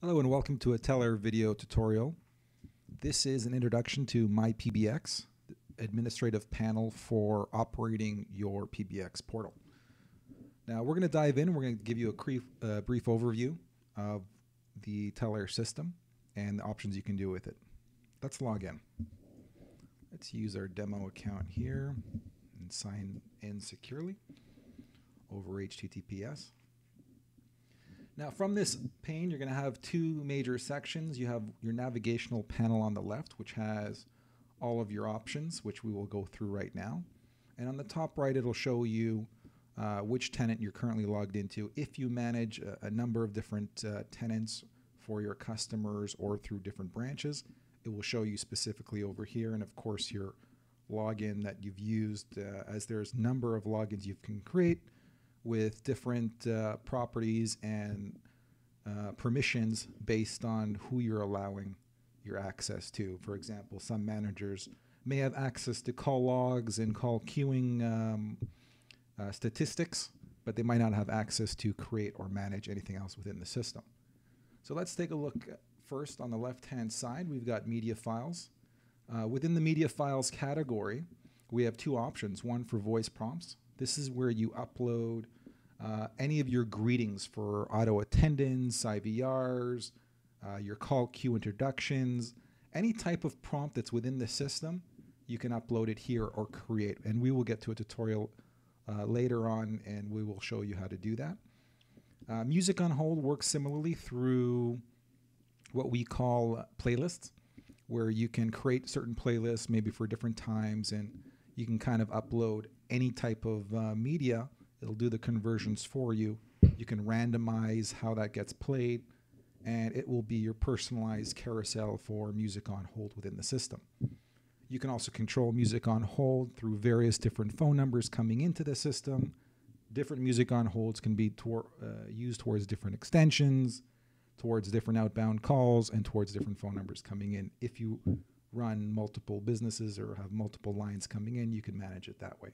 Hello and welcome to a Telair video tutorial. This is an introduction to MyPBX, the administrative panel for operating your PBX portal. Now we're going to dive in. We're going to give you a brief overview of the Telair system and the options you can do with it. Let's log in. Let's use our demo account here and sign in securely over HTTPS. Now from this pane, you're going to have two major sections. You have your navigational panel on the left, which has all of your options, which we will go through right now. And on the top right, it'll show you which tenant you're currently logged into. If you manage a number of different tenants for your customers or through different branches, it will show you specifically over here. And of course, your login that you've used, as there's a number of logins you can create with different properties and permissions based on who you're allowing your access to. For example, some managers may have access to call logs and call queuing statistics, but they might not have access to create or manage anything else within the system. So let's take a look first on the left-hand side. We've got media files. Within the media files category, we have two options. One for voice prompts. This is where you upload any of your greetings for auto attendants, IVRs, your call queue introductions, any type of prompt that's within the system, you can upload it here or create. And we will get to a tutorial later on and we will show you how to do that. Music on hold works similarly through what we call playlists, where you can create certain playlists maybe for different times, and you can kind of upload any type of media. It'll do the conversions for you. You can randomize how that gets played, and it will be your personalized carousel for music on hold within the system. You can also control music on hold through various different phone numbers coming into the system. Different music on holds can be used towards different extensions, towards different outbound calls, and towards different phone numbers coming in. If you run multiple businesses or have multiple lines coming in, you can manage it that way.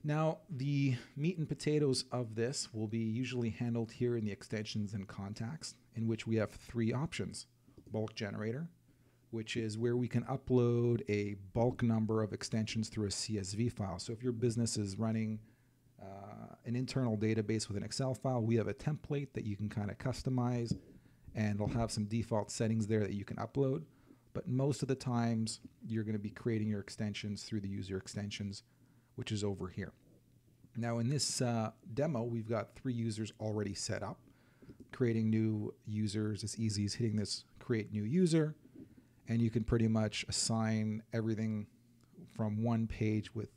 Now, the meat and potatoes of this will be usually handled here in the extensions and contacts, in which we have three options. Bulk generator, which is where we can upload a bulk number of extensions through a CSV file. So if your business is running an internal database with an Excel file, we have a template that you can kind of customize, and it'll have some default settings there that you can upload. But most of the times, you're going to be creating your extensions through the user extensions, which is over here. Now in this demo, we've got 3 users already set up. Creating new users as easy as hitting this create new user, and you can pretty much assign everything from one page with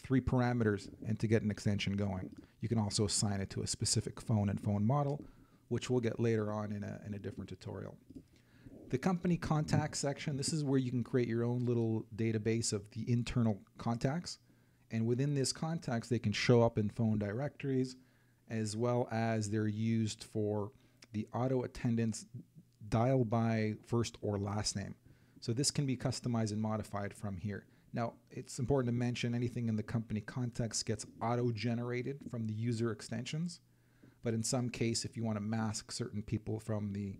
3 parameters and to get an extension going. You can also assign it to a specific phone and phone model, which we'll get later on in a different tutorial. The company contacts section, this is where you can create your own little database of the internal contacts. And within this contacts, they can show up in phone directories, as well as they're used for the auto attendants dial by first or last name. So this can be customized and modified from here. Now, it's important to mention anything in the company context gets auto-generated from the user extensions. But in some case, if you want to mask certain people from the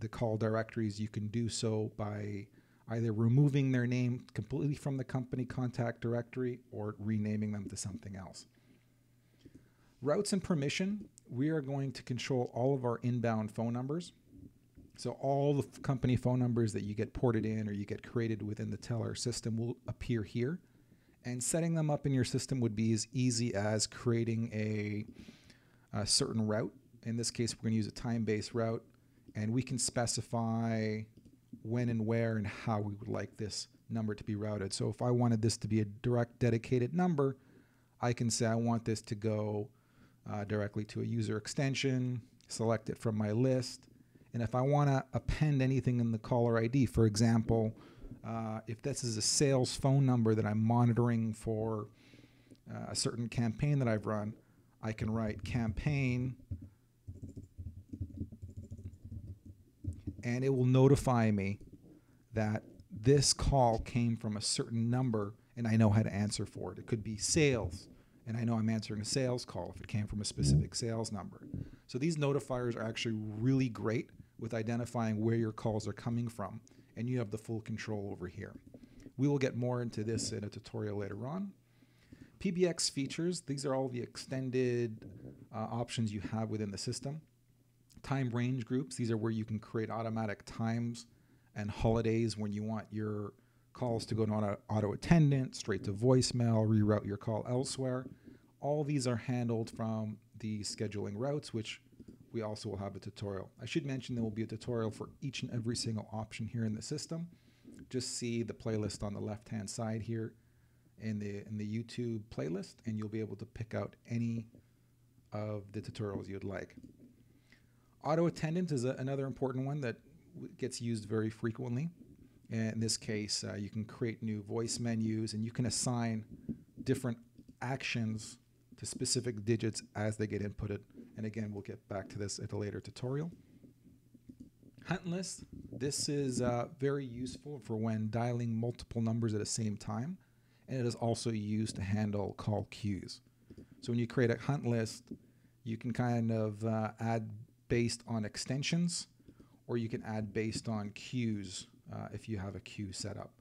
call directories, you can do so by either removing their name completely from the company contact directory or renaming them to something else. Routes and permission, we are going to control all of our inbound phone numbers. So all the company phone numbers that you get ported in or you get created within the Telair system will appear here. And setting them up in your system would be as easy as creating a certain route. In this case, we're going to use a time-based route, and we can specify when and where and how we would like this number to be routed. So if I wanted this to be a direct dedicated number, I can say I want this to go directly to a user extension, select it from my list. And if I want to append anything in the caller ID, for example, if this is a sales phone number that I'm monitoring for a certain campaign that I've run, I can write campaign, and it will notify me that this call came from a certain number and I know how to answer for it. It could be sales, and I know I'm answering a sales call if it came from a specific sales number. So these notifiers are actually really great with identifying where your calls are coming from, and you have the full control over here. We will get more into this in a tutorial later on. PBX features, these are all the extended options you have within the system. Time range groups, these are where you can create automatic times and holidays when you want your calls to go to auto attendant, straight to voicemail, reroute your call elsewhere. All these are handled from the scheduling routes, which we also will have a tutorial. I should mention there will be a tutorial for each and every single option here in the system. Just see the playlist on the left-hand side here in the YouTube playlist, and you'll be able to pick out any of the tutorials you'd like. Auto attendant is another important one that gets used very frequently. In this case, you can create new voice menus, and you can assign different actions to specific digits as they get inputted. And again, we'll get back to this at a later tutorial. Hunt list. This is very useful for when dialing multiple numbers at the same time, and it is also used to handle call queues. So when you create a hunt list, you can kind of add based on extensions, or you can add based on queues if you have a queue set up.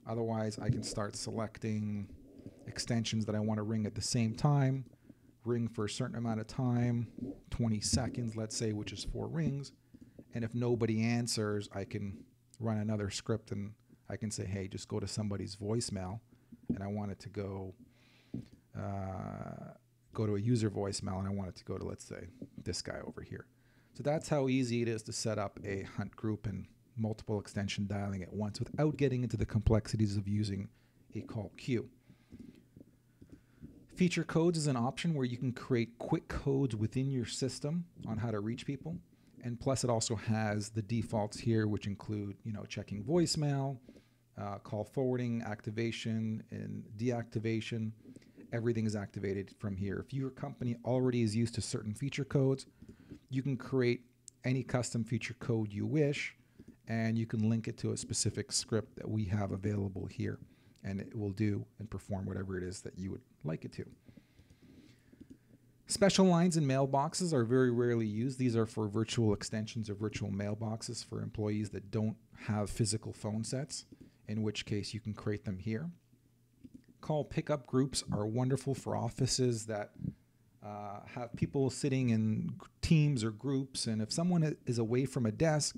Otherwise, I can start selecting extensions that I want to ring at the same time, ring for a certain amount of time, 20 seconds, let's say, which is 4 rings. And if nobody answers, I can run another script and I can say, hey, just go to somebody's voicemail. And I want it to go to a user voicemail, and I want it to go to, let's say, this guy over here. So that's how easy it is to set up a hunt group and multiple extension dialing at once without getting into the complexities of using a call queue. Feature codes is an option where you can create quick codes within your system on how to reach people. And plus it also has the defaults here, which include, checking voicemail, call forwarding, activation, and deactivation. Everything is activated from here. If your company already is used to certain feature codes, you can create any custom feature code you wish, and you can link it to a specific script that we have available here, and it will do and perform whatever it is that you would like it to. Special lines and mailboxes are very rarely used. These are for virtual extensions or virtual mailboxes for employees that don't have physical phone sets, in which case you can create them here. Call pickup groups are wonderful for offices that have people sitting in teams or groups, and if someone is away from a desk,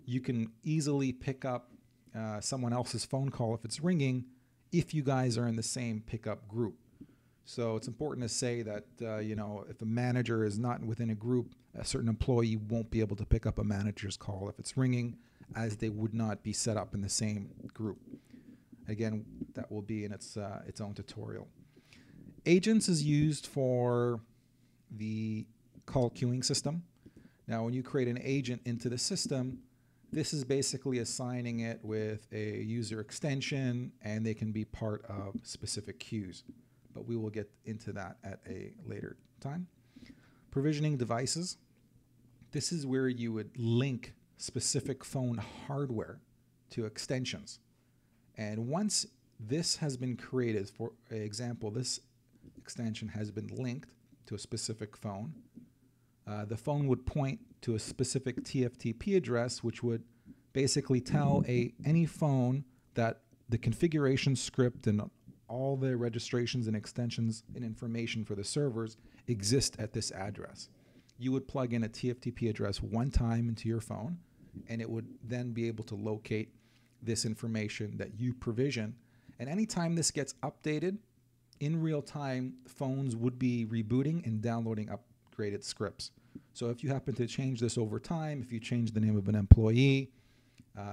you can easily pick up someone else's phone call if it's ringing if you guys are in the same pickup group. So it's important to say that if a manager is not within a group, a certain employee won't be able to pick up a manager's call if it's ringing, as they would not be set up in the same group. Again, that will be in its own tutorial. Agents is used for the call queuing system. Now, when you create an agent into the system, this is basically assigning it with a user extension, and they can be part of specific queues. But we will get into that at a later time. Provisioning devices. This is where you would link specific phone hardware to extensions. And once this has been created, for example, this extension has been linked to a specific phone, the phone would point to a specific TFTP address, which would basically tell any phone that the configuration script and all the registrations and extensions and information for the servers exist at this address. You would plug in a TFTP address one time into your phone, and it would then be able to locate this information that you provision. And anytime this gets updated, in real time, phones would be rebooting and downloading upgraded scripts. So if you happen to change this over time, if you change the name of an employee,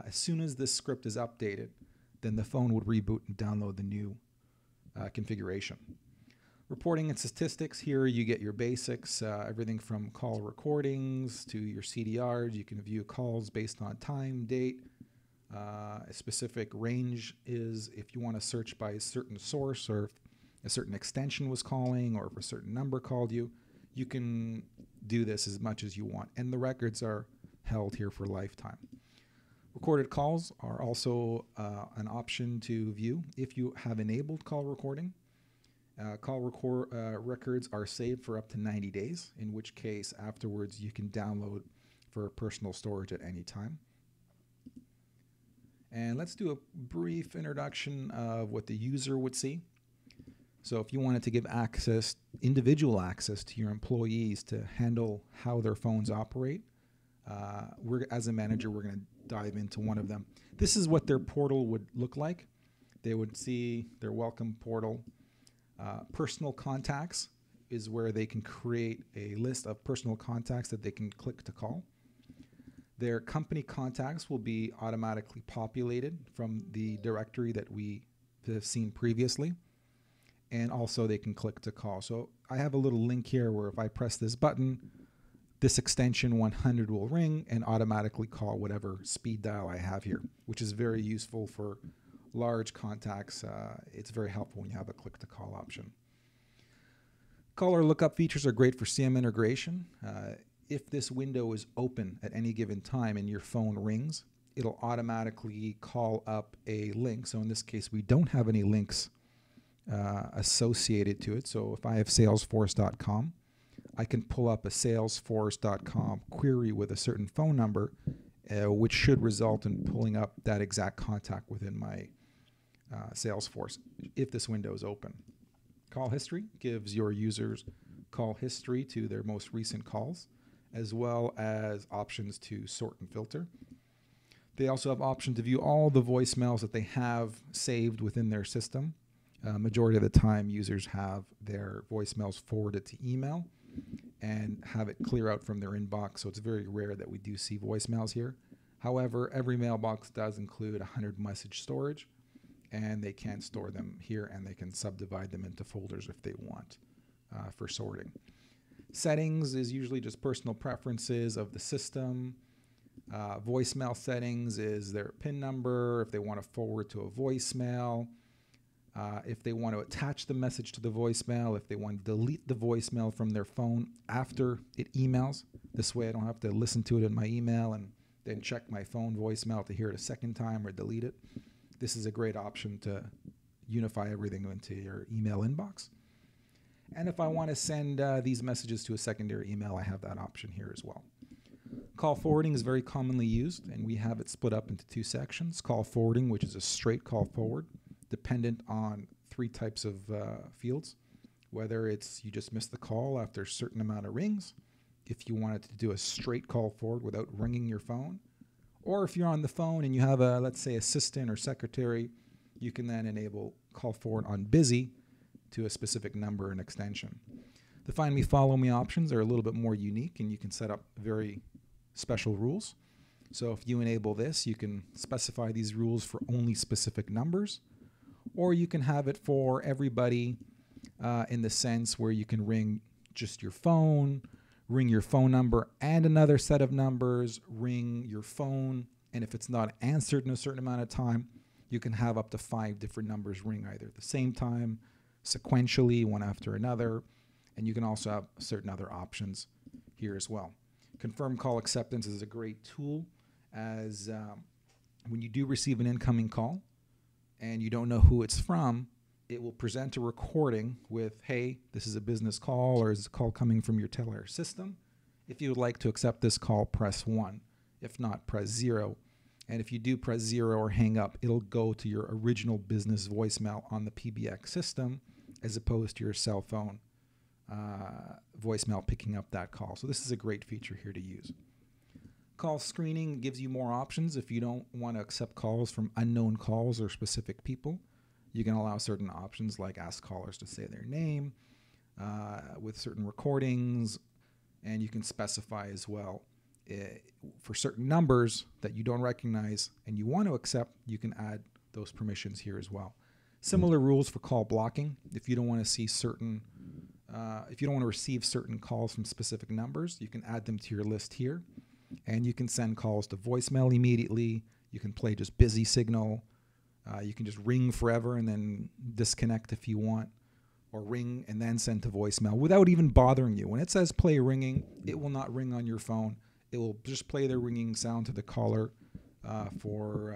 as soon as this script is updated, then the phone would reboot and download the new configuration. Reporting and statistics, here you get your basics, everything from call recordings to your CDRs. You can view calls based on time, date. A specific range is if you want to search by a certain source, or if a certain extension was calling, or if a certain number called you, you can do this as much as you want. And the records are held here for lifetime. Recorded calls are also an option to view if you have enabled call recording. Records are saved for up to 90 days, in which case afterwards you can download for personal storage at any time. And let's do a brief introduction of what the user would see. So if you wanted to give individual access to your employees to handle how their phones operate, as a manager, we're going to dive into one of them. This is what their portal would look like. They would see their welcome portal. Personal contacts is where they can create a list of personal contacts that they can click to call. Their company contacts will be automatically populated from the directory that we have seen previously. And also they can click to call. So I have a little link here where if I press this button, this extension 100 will ring and automatically call whatever speed dial I have here, which is very useful for large contacts. It's very helpful when you have a click to call option. Caller lookup features are great for CM integration. If this window is open at any given time and your phone rings, it'll automatically call up a link. So in this case, we don't have any links associated to it. So if I have salesforce.com, I can pull up a salesforce.com query with a certain phone number, which should result in pulling up that exact contact within my Salesforce if this window is open. Call history gives your users call history to their most recent calls, as well as options to sort and filter. They also have option to view all the voicemails that they have saved within their system. Majority of the time, users have their voicemails forwarded to email and have it clear out from their inbox, so it's very rare that we do see voicemails here. However, every mailbox does include 100 message storage, and they can store them here, and they can subdivide them into folders if they want for sorting. Settings is usually just personal preferences of the system. Voicemail settings is their PIN number, if they want to forward to a voicemail, if they want to attach the message to the voicemail, if they want to delete the voicemail from their phone after it emails. This way I don't have to listen to it in my email and then check my phone voicemail to hear it a second time or delete it. This is a great option to unify everything into your email inbox. And if I want to send these messages to a secondary email, I have that option here as well. Call forwarding is very commonly used, and we have it split up into two sections. Call forwarding, which is a straight call forward, dependent on three types of fields, whether it's you just missed the call after a certain amount of rings, if you wanted to do a straight call forward without ringing your phone, or if you're on the phone and you have a, let's say, assistant or secretary, you can then enable call forward on busy to a specific number and extension. The find me, follow me options are a little bit more unique, and you can set up very special rules. So if you enable this, you can specify these rules for only specific numbers, or you can have it for everybody in the sense where you can ring just your phone, ring your phone number and another set of numbers, ring your phone, and if it's not answered in a certain amount of time, you can have up to 5 different numbers ring either at the same time, sequentially, one after another, and you can also have certain other options here as well. Confirm call acceptance is a great tool, as when you do receive an incoming call and you don't know who it's from, it will present a recording with, hey, this is a business call, or is a call coming from your Telair system? If you would like to accept this call, press 1. If not, press 0. And if you do press 0 or hang up, it'll go to your original business voicemail on the PBX system, as opposed to your cell phone voicemail picking up that call. So this is a great feature here to use. Call screening gives you more options. If you don't want to accept calls from unknown calls or specific people, you can allow certain options like ask callers to say their name with certain recordings, and you can specify as well for certain numbers that you don't recognize and you want to accept, you can add those permissions here as well. Similar rules for call blocking. If you don't want to see certain, if you don't want to receive certain calls from specific numbers, you can add them to your list here, and you can send calls to voicemail immediately. You can play just busy signal. You can just ring forever and then disconnect if you want, or ring and then send to voicemail without even bothering you. When it says play ringing, it will not ring on your phone. It will just play the ringing sound to the caller for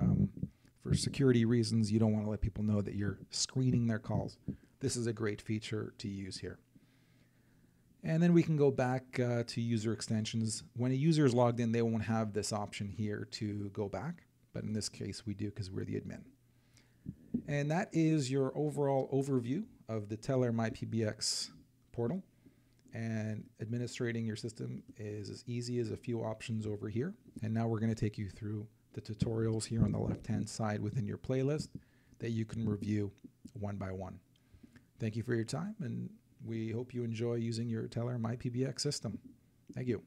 security reasons. You don't want to let people know that you're screening their calls. this is a great feature to use here. And then we can go back to user extensions. When a user is logged in, they won't have this option here to go back. But in this case, we do because we're the admin. And that is your overall overview of the Telair MyPBX portal. And administrating your system is as easy as a few options over here. And now we're going to take you through the tutorials here on the left-hand side within your playlist that you can review one by one. Thank you for your time, and we hope you enjoy using your Telair MyPBX system. Thank you.